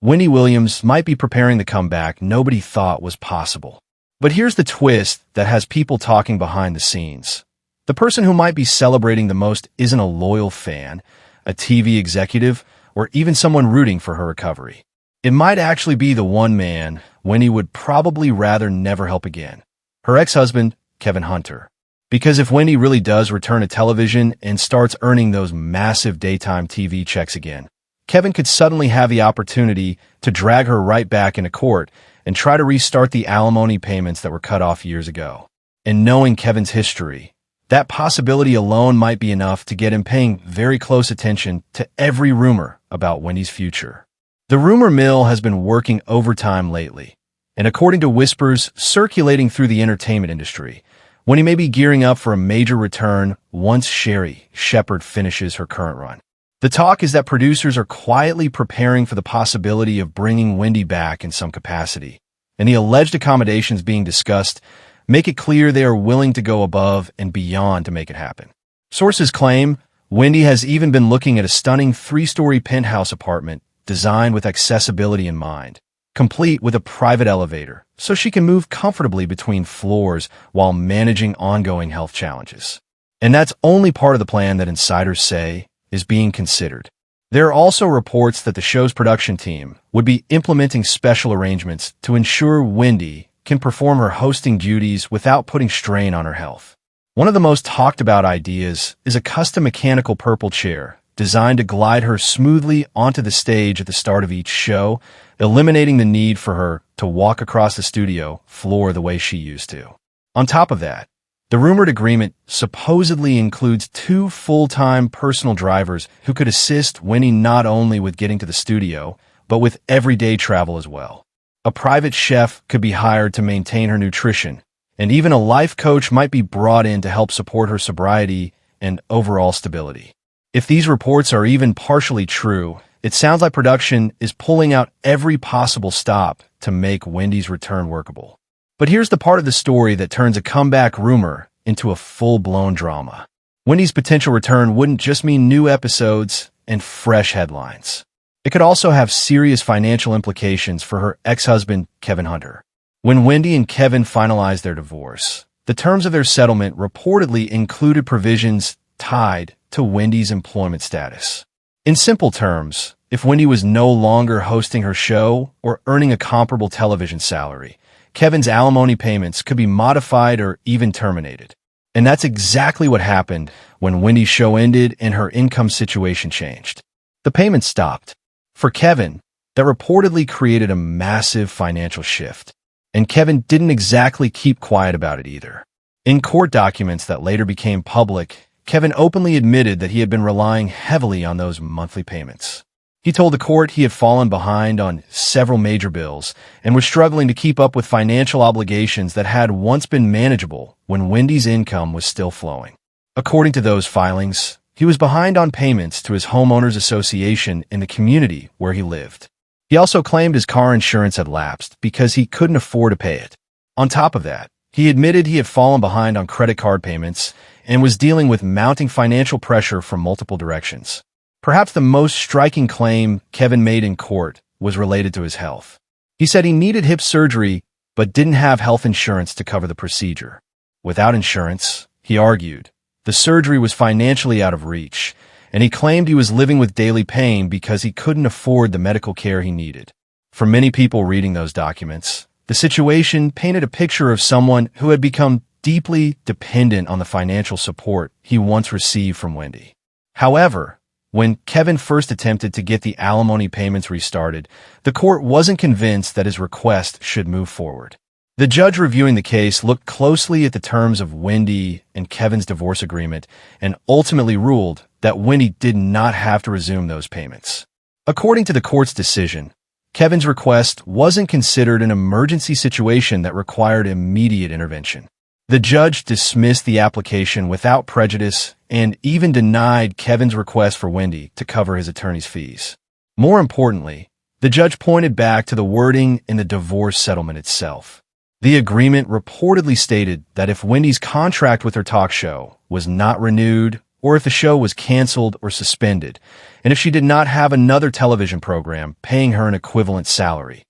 Wendy Williams might be preparing the comeback nobody thought was possible. But here's the twist that has people talking behind the scenes. The person who might be celebrating the most isn't a loyal fan, a TV executive, or even someone rooting for her recovery. It might actually be the one man Wendy would probably rather never help again, her ex-husband, Kevin Hunter. Because if Wendy really does return to television and starts earning those massive daytime TV checks again, Kevin could suddenly have the opportunity to drag her right back into court and try to restart the alimony payments that were cut off years ago. And knowing Kevin's history, that possibility alone might be enough to get him paying very close attention to every rumor about Wendy's future. The rumor mill has been working overtime lately, and according to whispers circulating through the entertainment industry, Wendy may be gearing up for a major return once Sherri finishes her current run. The talk is that producers are quietly preparing for the possibility of bringing Wendy back in some capacity, and the alleged accommodations being discussed make it clear they are willing to go above and beyond to make it happen. Sources claim Wendy has even been looking at a stunning 3-story penthouse apartment designed with accessibility in mind, complete with a private elevator, so she can move comfortably between floors while managing ongoing health challenges. And that's only part of the plan that insiders say is being considered. There are also reports that the show's production team would be implementing special arrangements to ensure Wendy can perform her hosting duties without putting strain on her health. One of the most talked about ideas is a custom mechanical purple chair designed to glide her smoothly onto the stage at the start of each show, eliminating the need for her to walk across the studio floor the way she used to. On top of that, the rumored agreement supposedly includes 2 full-time personal drivers who could assist Wendy not only with getting to the studio, but with everyday travel as well. A private chef could be hired to maintain her nutrition, and even a life coach might be brought in to help support her sobriety and overall stability. If these reports are even partially true, it sounds like production is pulling out every possible stop to make Wendy's return workable. But here's the part of the story that turns a comeback rumor into a full-blown drama. Wendy's potential return wouldn't just mean new episodes and fresh headlines. It could also have serious financial implications for her ex-husband, Kevin Hunter. When Wendy and Kevin finalized their divorce, the terms of their settlement reportedly included provisions tied to Wendy's employment status. In simple terms, if Wendy was no longer hosting her show or earning a comparable television salary, Kevin's alimony payments could be modified or even terminated. And that's exactly what happened when Wendy's show ended and her income situation changed. The payments stopped. For Kevin, that reportedly created a massive financial shift. And Kevin didn't exactly keep quiet about it either. In court documents that later became public, Kevin openly admitted that he had been relying heavily on those monthly payments. He told the court he had fallen behind on several major bills and was struggling to keep up with financial obligations that had once been manageable when Wendy's income was still flowing. According to those filings, he was behind on payments to his homeowners association in the community where he lived. He also claimed his car insurance had lapsed because he couldn't afford to pay it. On top of that, he admitted he had fallen behind on credit card payments and was dealing with mounting financial pressure from multiple directions. Perhaps the most striking claim Kevin made in court was related to his health. He said he needed hip surgery but didn't have health insurance to cover the procedure. Without insurance, he argued, the surgery was financially out of reach, and he claimed he was living with daily pain because he couldn't afford the medical care he needed. For many people reading those documents, the situation painted a picture of someone who had become deeply dependent on the financial support he once received from Wendy. However, when Kevin first attempted to get the alimony payments restarted, the court wasn't convinced that his request should move forward. The judge reviewing the case looked closely at the terms of Wendy and Kevin's divorce agreement and ultimately ruled that Wendy did not have to resume those payments. According to the court's decision, Kevin's request wasn't considered an emergency situation that required immediate intervention. The judge dismissed the application without prejudice and even denied Kevin's request for Wendy to cover his attorney's fees. More importantly, the judge pointed back to the wording in the divorce settlement itself. The agreement reportedly stated that if Wendy's contract with her talk show was not renewed or if the show was canceled or suspended, and if she did not have another television program paying her an equivalent salary,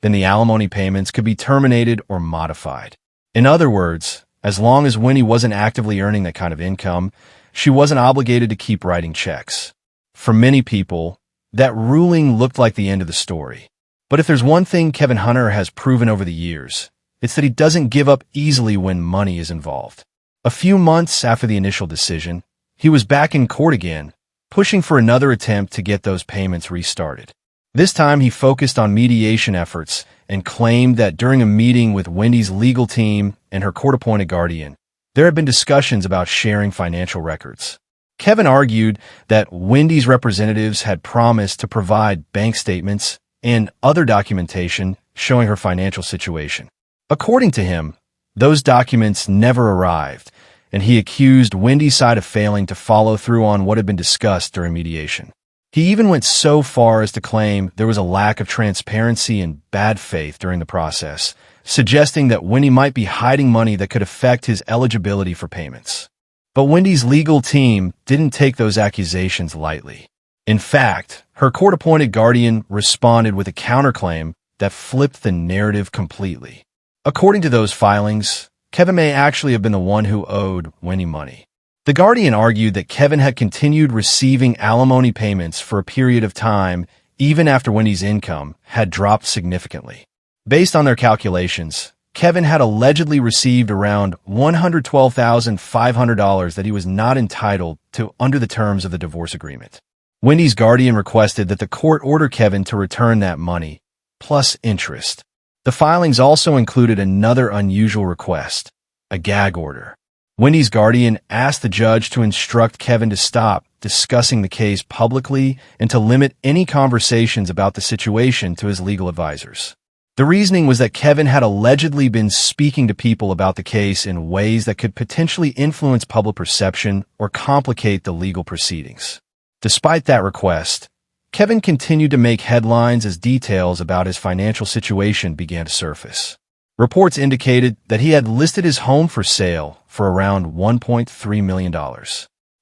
then the alimony payments could be terminated or modified. In other words, as long as Wendy wasn't actively earning that kind of income, she wasn't obligated to keep writing checks. For many people, that ruling looked like the end of the story. But if there's one thing Kevin Hunter has proven over the years, it's that he doesn't give up easily when money is involved. A few months after the initial decision, he was back in court again, pushing for another attempt to get those payments restarted. This time he focused on mediation efforts and claimed that during a meeting with Wendy's legal team and her court-appointed guardian, there had been discussions about sharing financial records. Kevin argued that Wendy's representatives had promised to provide bank statements and other documentation showing her financial situation. According to him, those documents never arrived, and he accused Wendy's side of failing to follow through on what had been discussed during mediation. He even went so far as to claim there was a lack of transparency and bad faith during the process, suggesting that Wendy might be hiding money that could affect his eligibility for payments. But Wendy's legal team didn't take those accusations lightly. In fact, her court-appointed guardian responded with a counterclaim that flipped the narrative completely. According to those filings, Kevin may actually have been the one who owed Wendy money. The guardian argued that Kevin had continued receiving alimony payments for a period of time even after Wendy's income had dropped significantly. Based on their calculations, Kevin had allegedly received around $112,500 that he was not entitled to under the terms of the divorce agreement. Wendy's guardian requested that the court order Kevin to return that money, plus interest. The filings also included another unusual request, a gag order. Wendy's guardian asked the judge to instruct Kevin to stop discussing the case publicly and to limit any conversations about the situation to his legal advisors. The reasoning was that Kevin had allegedly been speaking to people about the case in ways that could potentially influence public perception or complicate the legal proceedings. Despite that request, Kevin continued to make headlines as details about his financial situation began to surface. Reports indicated that he had listed his home for sale for around $1.3 million.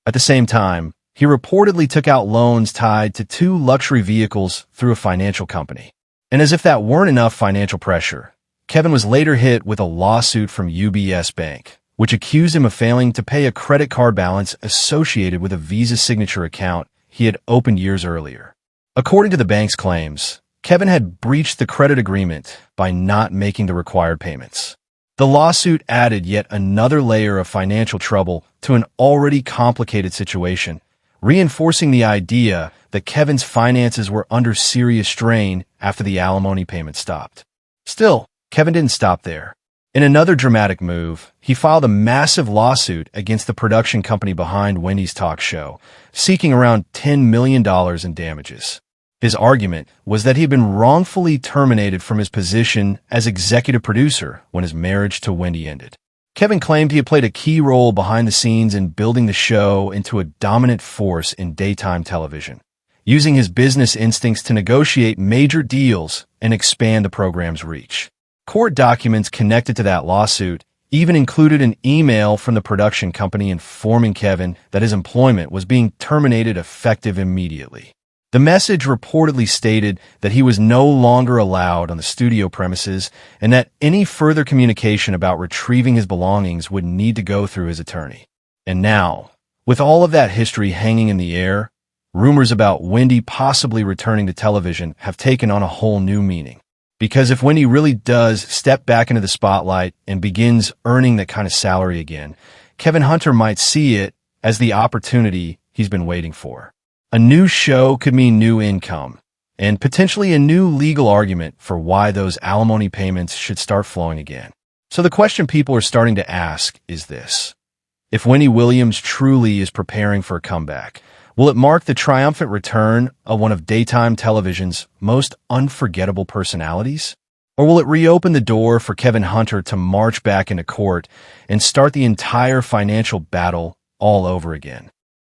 At the same time, he reportedly took out loans tied to 2 luxury vehicles through a financial company. And as if that weren't enough financial pressure, Kevin was later hit with a lawsuit from UBS Bank, which accused him of failing to pay a credit card balance associated with a Visa signature account he had opened years earlier. According to the bank's claims, Kevin had breached the credit agreement by not making the required payments. The lawsuit added yet another layer of financial trouble to an already complicated situation, reinforcing the idea that Kevin's finances were under serious strain after the alimony payment stopped. Still, Kevin didn't stop there. In another dramatic move, he filed a massive lawsuit against the production company behind Wendy's talk show, seeking around $10 million in damages. His argument was that he had been wrongfully terminated from his position as executive producer when his marriage to Wendy ended. Kevin claimed he had played a key role behind the scenes in building the show into a dominant force in daytime television, using his business instincts to negotiate major deals and expand the program's reach. Court documents connected to that lawsuit even included an email from the production company informing Kevin that his employment was being terminated effective immediately. The message reportedly stated that he was no longer allowed on the studio premises and that any further communication about retrieving his belongings would need to go through his attorney. And now, with all of that history hanging in the air, rumors about Wendy possibly returning to television have taken on a whole new meaning. Because if Wendy really does step back into the spotlight and begins earning that kind of salary again, Kevin Hunter might see it as the opportunity he's been waiting for. A new show could mean new income, and potentially a new legal argument for why those alimony payments should start flowing again. So the question people are starting to ask is this: if Wendy Williams truly is preparing for a comeback, will it mark the triumphant return of one of daytime television's most unforgettable personalities? Or will it reopen the door for Kevin Hunter to march back into court and start the entire financial battle all over again?